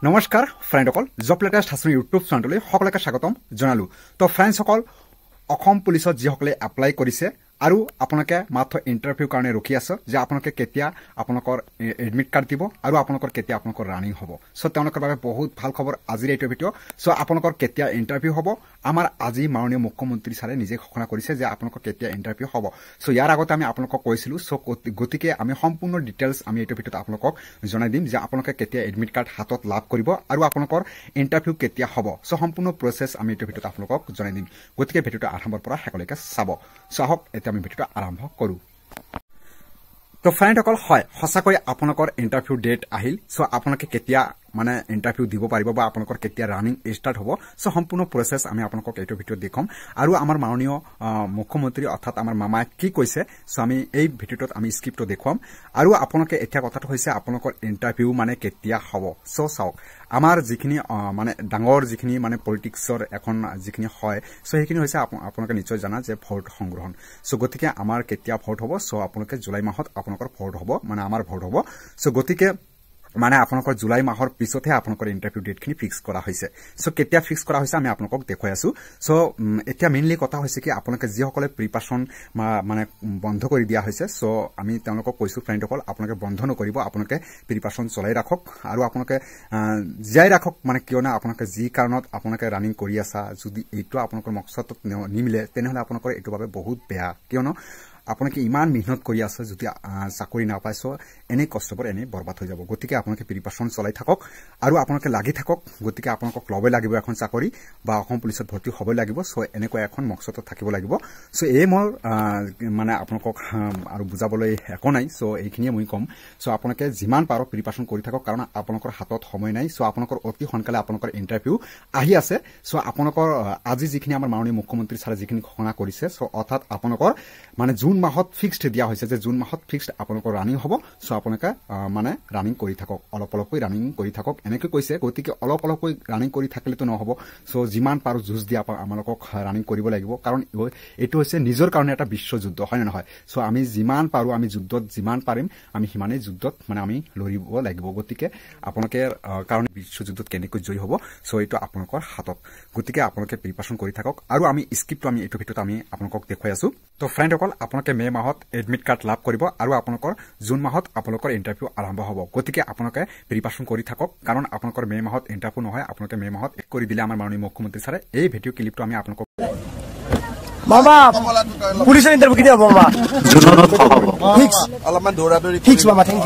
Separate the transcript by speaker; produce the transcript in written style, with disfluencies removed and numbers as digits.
Speaker 1: নমস্কাৰ ফ্ৰেণ্ডসকল job latest হাছনি YouTube চেনেললৈ সকলোকে স্বাগতম জনালো তো ফ্ৰেণ্ডসকল অসম পুলিচত যিসকলে এপ্লাই কৰিছে আৰু আপোনালোকে মাত্ৰ ইণ্টাৰভিউ কাৰণে ৰখি আছে যে আপোনালোকে কেতিয়া আপোনালোকৰ এডমিট কাৰ্ড দিব আৰু আপোনালোকৰ কেতিয়া আপোনালোকৰ ৰানিং হ'ব সো তেওঁলোকৰ বাবে বহুত ভাল খবৰ আজিৰ এইটো ভিডিঅ সো আপোনালোকৰ কেতিয়া ইণ্টাৰভিউ হ'ব আমাৰ আজি মাননীয় মুখ্যমন্ত্ৰী ছাৰে নিজে ঘোষণা কৰিছে যে আপোনালোকৰ কেতিয়া ইণ্টাৰভিউ হ'ব সো ইয়াৰ আগতে আমি আপোনালোকক কৈছিলো সো গতিকে আমি সম্পূৰ্ণ ডিটেইলছ আমি এইটো ভিডিঅ'ত আপোনালোকক জনাই দিম যে আপোনালোকে কেতিয়া এডমিট কাৰ্ড হাতত লাভ কৰিব আৰু আপোনালোকৰ ইণ্টাৰভিউ কেতিয়া হ'ব সো সম্পূৰ্ণ প্ৰচেছ আমি এইটো ভিডিঅ'ত আপোনালোকক জনাই দিম গতিকে ভিডিঅ'টো আৰম্ভৰ পৰা শেষলৈকে চাব সো আহক এতিয়া আমি ভিডিঅ'টো আৰম্ভ কৰো তো ফ্ৰেণ্ডসকল হয় সঁচাকৈ আপোনালোকৰ ইণ্টাৰভিউ ডেট আহিল সো আপোনালোকে কেতিয়া মানে ইণ্টাৰভিউ দিব পাৰিব বা আপোনালোকৰ কেতিয়া ৰানিং ষ্টাৰ্ট হ'ব সো সম্পূৰ্ণ প্ৰচেছ আমি আপোনালোকক এইটো ভিডিঅ'ত দেখাম আৰু আমাৰ মাননীয় মুখ্যমন্ত্ৰী অৰ্থাৎ আমাৰ মামাই কি কৈছে সো আমি এই ভিডিঅ'টোত আমি স্ক্ৰিপ্টটো দেখুৱাম আৰু আপোনালোকে এতিয়া কথাটো হৈছে আপোনালোকৰ ইণ্টাৰভিউ মানে কেতিয়া হ'ব সো চাওক আমাৰ যিখিনি মানে ডাঙৰ যিখিনি মানে পলিটিক্সৰ এখন যিখিনি হয় সো সেইখিনি হৈছে আপোনালোকে নিশ্চয় জানা যে ভোট সংগ্ৰহণ সো গতিকে আমাৰ কেতিয়া ভোট হ'ব সো আপোনালোকে জুলাই মাহত আপোনালোকৰ ভোট হ'ব মানে আমাৰ ভোট হ'ব সো গতিকে মানে আপোনালোকৰ জুলাই মাহৰ পিছতহে আপোনালোকৰ ইণ্টাৰভিউ ডেটখিনি ফিক্স কৰা হৈছে সো কেতিয়া ফিক্স কৰা হৈছে আমি আপোনালোকক দেখুৱাই আছো সো এতিয়া মেইনলি কথা হৈছে কি আপোনালোকে যিসকলে প্ৰিপাৰেশ্যন মানে বন্ধ কৰি দিয়া হৈছে সো আমি তেওঁলোকক কৈছো ফ্ৰেণ্ডসকল আপোনালোকে বন্ধ নকৰিব আপোনালোকে প্ৰিপাৰেশ্যন চলাই ৰাখক আৰু আপোনালোকে জীয়াই ৰাখক মানে কিয়নো আপোনালোকে যি কাৰণত আপোনালোকে ৰানিং কৰি আছা যদি এইটো আপোনালোকৰ মকচদত নিমিলে তেনেহ'লে আপোনালোকৰ এইটো বাবে বহুত বেয়া কিয়নো আপোনালোকে ইমান মেহনত কৰি আছে যদি চাকৰি নাপায় সো এনে কষ্টবোৰ এনে বৰবাদ হৈ যাব গতিকে আপোনালোকে প্ৰিপাৰেশ্যন চলাই থাকক আৰু আপোনালোকে লাগি থাকক গতিকে আপোনালোকক ল'বই লাগিব এখন চাকৰি বা অসম পুলিচত ভৰ্তি হ'বই লাগিব সো এনেকুৱা এখন মকচদত থাকিব লাগিব সো এই মোৰ মানে আপোনালোকক আৰু বুজাবলৈ একো নাই সো এইখিনিয়ে মই ক'ম সো আপোনালোকে যিমান পাৰো প্ৰিপাৰেশ্যন কৰি থাকক কাৰণ আপোনালোকৰ হাতত সময় নাই সো আপোনালোকৰ অতি সোনকালে আপোনালোকৰ ইণ্টাৰভিউ আহি আছে সো আপোনালোকৰ আজি যিখিনি আমাৰ মাননীয় মুখ্যমন্ত্ৰী ছাৰে যিখিনি ঘোষণা কৰিছে সো অৰ্থাৎ আপোনালোকৰ মানে জুন মাহত ফিক্সড দিয়া হৈছে যে জুন মাহত ফিক্সড আপোনালোকৰ ৰানিং হ'ব সো আপোনালোকে মানে ৰানিং কৰি থাকক অলপ অলপকৈ ৰানিং কৰি থাকক এনেকৈ কৈছে গতিকে অলপ অলপকৈ ৰানিং কৰি থাকিলেতো নহ'ব সো যিমান পাৰো যুঁজ দিয়া আপোনালোকক ৰানিং কৰিব লাগিব কাৰণ এইটো হৈছে নিজৰ কাৰণে এটা বিশ্বযুদ্ধ হয় নে নহয় সো আমি যিমান পাৰো আমি যুদ্ধত যিমান পাৰিম আমি সিমানেই যুদ্ধত মানে আমি লৰিব লাগিব গতিকে আপোনালোকে কাৰণে বিশ্বযুদ্ধত কেনেকৈ জয়ী হ'ব সো এইটো আপোনালোকৰ হাতত গতিকে আপোনালোকে প্ৰিপাৰেশ্যন কৰি থাকক আৰু আমি স্ক্ৰিপ্টটো আমি এইটো ভিডিঅ'ত আমি আপোনালোকক দেখুৱাই আছো তো ফ্ৰেণ্ডসকল আপোনালোকে মে মাহত এডমিট কাৰ্ড লাভ কৰিব আৰু আপোনালোকৰ জুন মাহত আপোনালোকৰ ইণ্টাৰভিউ আৰম্ভ হ'ব গতিকে আপোনালোকে প্ৰিপাৰেশ্যন কৰি থাকক কাৰণ আপোনালোকৰ মে মাহত ইণ্টাৰভিউ নহয় আপোনালোকে মে মাহত কৰি দিলে আমাৰ মাননীয় মুখ্যমন্ত্ৰী ছাৰে এই ভিডিঅ' ক্লিপটো আমি আপোনালোকক
Speaker 2: মামা পুলিচৰ ইণ্টাৰভিউ কেতিয়া হ'ব মামা
Speaker 3: জুনত হ'ব
Speaker 2: ফিক্স
Speaker 3: অলপমান দৌৰা দৌৰি
Speaker 2: ফিক্স মামা থ্যাংক ইউ